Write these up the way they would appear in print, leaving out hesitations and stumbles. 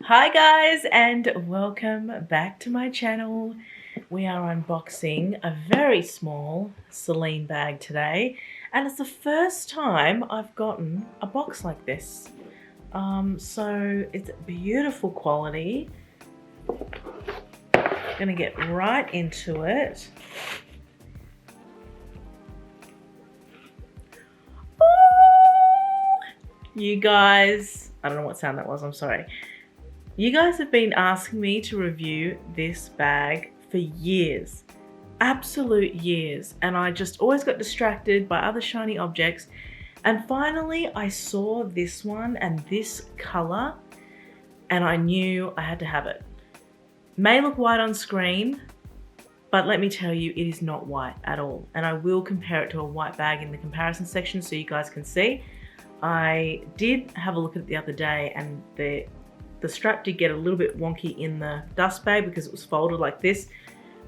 Hi guys, and welcome back to my channel. We are unboxing a very small CELINE bag today, and it's the first time I've gotten a box like this. So it's beautiful quality. Gonna get right into it. You guys, I don't know what sound that was, I'm sorry. You guys have been asking me to review this bag for years, absolute years, and I just always got distracted by other shiny objects. And finally I saw this one and this color and I knew I had to have it. May look white on screen, but let me tell you, it is not white at all. And I will compare it to a white bag in the comparison section so you guys can see. I did have a look at it the other day, and the strap did get a little bit wonky in the dust bag because it was folded like this.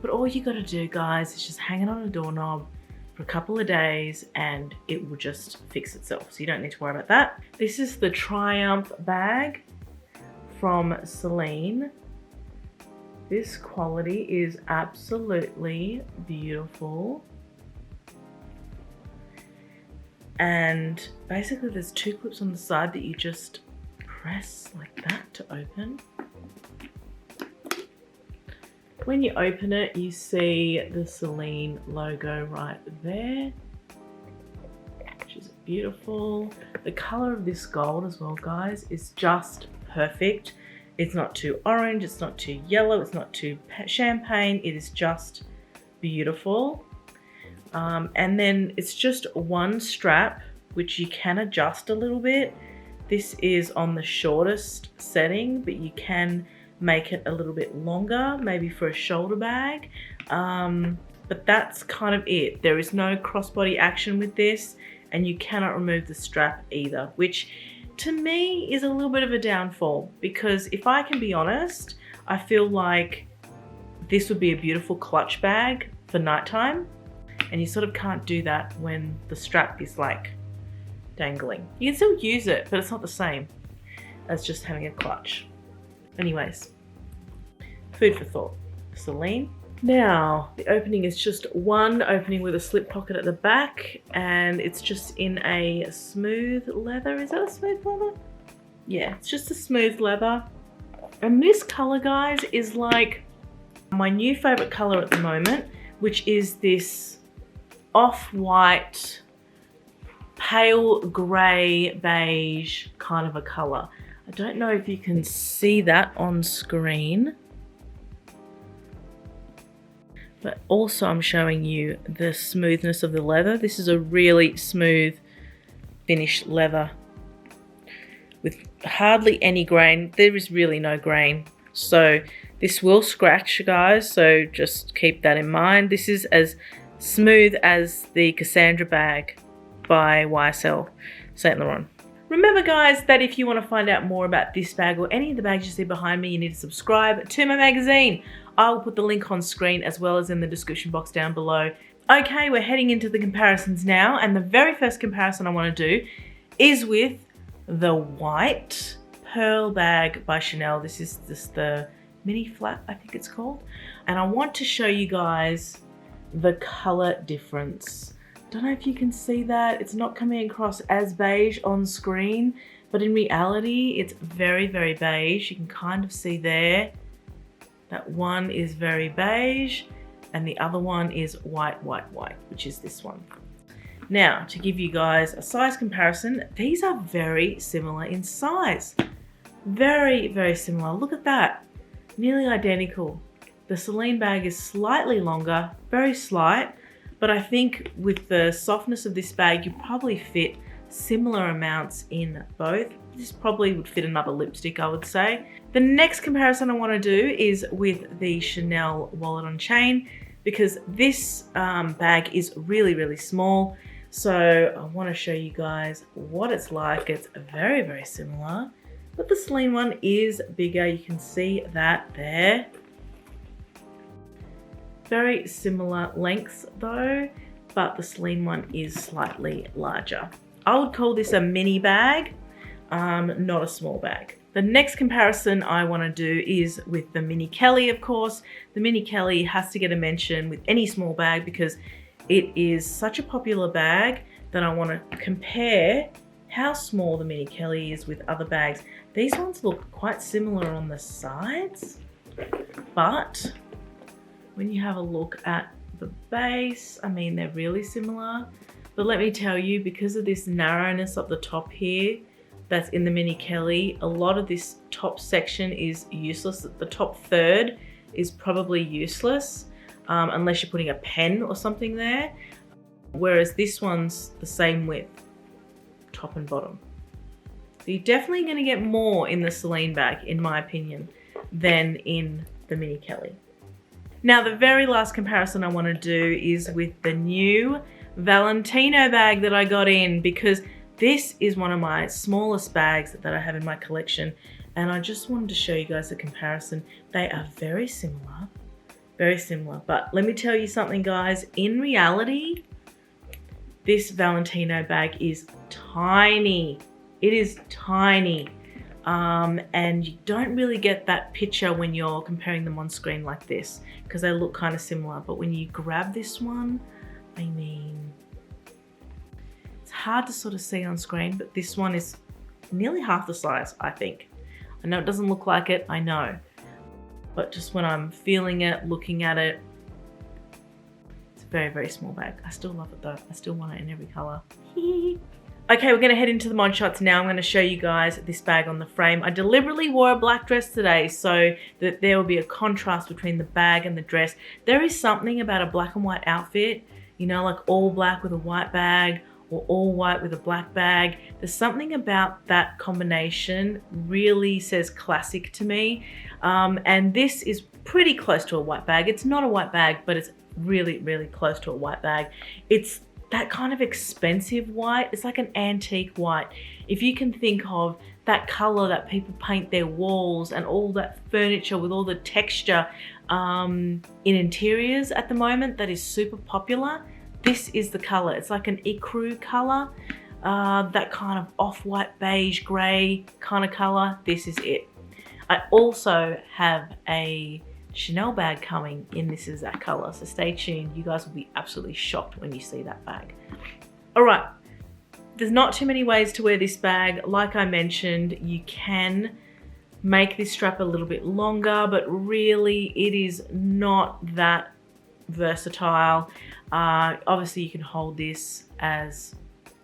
But all you gotta do, guys, is just hang it on a doorknob for a couple of days and it will just fix itself. So you don't need to worry about that. This is the Triumph bag from CELINE. This quality is absolutely beautiful. And basically there's two clips on the side that you just press like that to open. When you open it, you see the CELINE logo right there, which is beautiful. The color of this gold as well, guys, is just perfect. It's not too orange, it's not too yellow, it's not too champagne. It is just beautiful. And then it's just one strap, which you can adjust a little bit. This is on the shortest setting, but you can make it a little bit longer, maybe for a shoulder bag. But that's kind of it. There is no crossbody action with this, and you cannot remove the strap either, which to me is a little bit of a downfall, because if I can be honest, I feel like this would be a beautiful clutch bag for nighttime, and you sort of can't do that when the strap is like dangling. You can still use it, but it's not the same as just having a clutch. Anyways, food for thought. CELINE. Now, the opening is just one opening with a slip pocket at the back, and it's just in a smooth leather. Is that a smooth leather? Yeah, it's just a smooth leather. And this color, guys, is like my new favorite color at the moment, which is this off-white, pale gray beige kind of a color. I don't know if you can see that on screen, but also I'm showing you the smoothness of the leather. This is a really smooth finished leather with hardly any grain. There is really no grain, so this will scratch, guys, so just keep that in mind. This is as smooth as the Cassandra bag by YSL Saint Laurent. Remember, guys, that if you want to find out more about this bag or any of the bags you see behind me, you need to subscribe to my magazine. I will put the link on screen as well as in the description box down below. Okay, we're heading into the comparisons now, and the very first comparison I want to do is with the white pearl bag by Chanel. This is just the mini flap, I think it's called. And I want to show you guys the color difference. Don't know if you can see that. It's not coming across as beige on screen, but in reality, it's very, very beige. You can kind of see there that one is very beige and the other one is white, white, white, which is this one. Now, to give you guys a size comparison, these are very similar in size. Very, very similar. Look at that. Nearly identical. The CELINE bag is slightly longer, very slight, but I think with the softness of this bag, you probably fit similar amounts in both. This probably would fit another lipstick, I would say. The next comparison I want to do is with the Chanel wallet on chain, because this bag is really, really small. So I want to show you guys what it's like. It's very, very similar, but the CELINE one is bigger. You can see that there. Very similar lengths though, but the CELINE one is slightly larger. I would call this a mini bag, not a small bag. The next comparison I want to do is with the Mini Kelly, of course. The Mini Kelly has to get a mention with any small bag because it is such a popular bag that I want to compare how small the Mini Kelly is with other bags. These ones look quite similar on the sides, but when you have a look at the base, I mean, they're really similar. But let me tell you, because of this narrowness up the top here, that's in the Mini Kelly, a lot of this top section is useless. The top third is probably useless unless you're putting a pen or something there. Whereas this one's the same width, top and bottom. So you're definitely going to get more in the CELINE bag, in my opinion, than in the Mini Kelly. Now, the very last comparison I want to do is with the new Valentino bag that I got in, because this is one of my smallest bags that I have in my collection, and I just wanted to show you guys the comparison. They are very similar, but let me tell you something, guys. In reality, this Valentino bag is tiny. It is tiny, and you don't really get that picture when you're comparing them on screen like this, because they look kind of similar. But when you grab this one, I mean, it's hard to sort of see on screen, but this one is nearly half the size, I think. I know it doesn't look like it, I know. But just when I'm feeling it, looking at it, it's a very, very small bag. I still love it though. I still want it in every color. Okay, we're gonna head into the mod shots now. I'm gonna show you guys this bag on the frame. I deliberately wore a black dress today so that there will be a contrast between the bag and the dress. There is something about a black and white outfit, you know, like all black with a white bag or all white with a black bag. There's something about that combination really says classic to me. And this is pretty close to a white bag. It's not a white bag, but it's really, really close to a white bag. It's that kind of expensive white. It's like an antique white. If you can think of that color that people paint their walls and all that furniture with all the texture in interiors at the moment that is super popular, this is the color. It's like an ecru color, that kind of off-white beige gray kind of color. This is it. I also have a Chanel bag coming in this exact color, so stay tuned. You guys will be absolutely shocked when you see that bag. All right, there's not too many ways to wear this bag. Like I mentioned, you can make this strap a little bit longer, but really it is not that versatile. Obviously you can hold this as,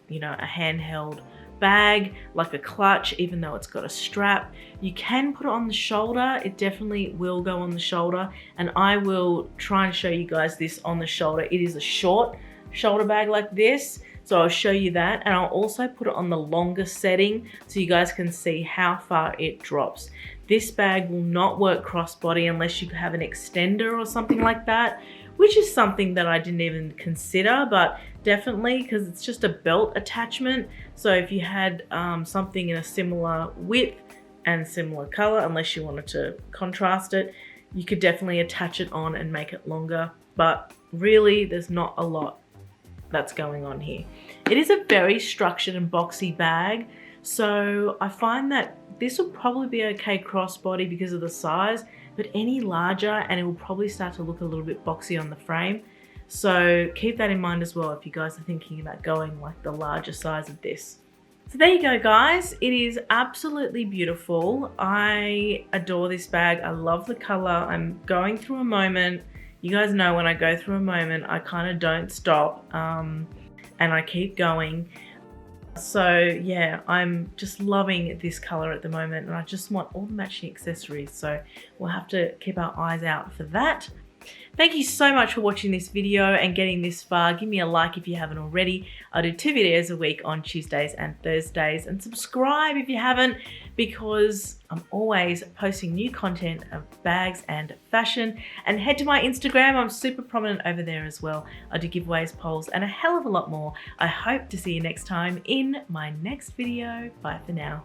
you know, a handheld bag, like a clutch, even though it's got a strap. You can put it on the shoulder. It definitely will go on the shoulder, and I will try and show you guys this on the shoulder. It is a short shoulder bag like this, so I'll show you that, and I'll also put it on the longer setting so you guys can see how far it drops. This bag will not work crossbody unless you have an extender or something like that, which is something that I didn't even consider, but definitely, because it's just a belt attachment. So if you had something in a similar width and similar color, unless you wanted to contrast it, you could definitely attach it on and make it longer. But really, there's not a lot that's going on here. It is a very structured and boxy bag, so I find that this will probably be okay crossbody because of the size, but any larger and it will probably start to look a little bit boxy on the frame. So keep that in mind as well if you guys are thinking about going like the larger size of this. So there you go, guys. It is absolutely beautiful. I adore this bag. I love the color. I'm going through a moment. You guys know when I go through a moment, I kind of don't stop and I keep going. So yeah, I'm just loving this color at the moment, and I just want all the matching accessories. So we'll have to keep our eyes out for that. Thank you so much for watching this video and getting this far. Give me a like if you haven't already. I do 2 videos a week on Tuesdays and Thursdays, and subscribe if you haven't, because I'm always posting new content of bags and fashion. And head to my Instagram. I'm super prominent over there as well. I do giveaways, polls, and a hell of a lot more. I hope to see you next time in my next video. Bye for now.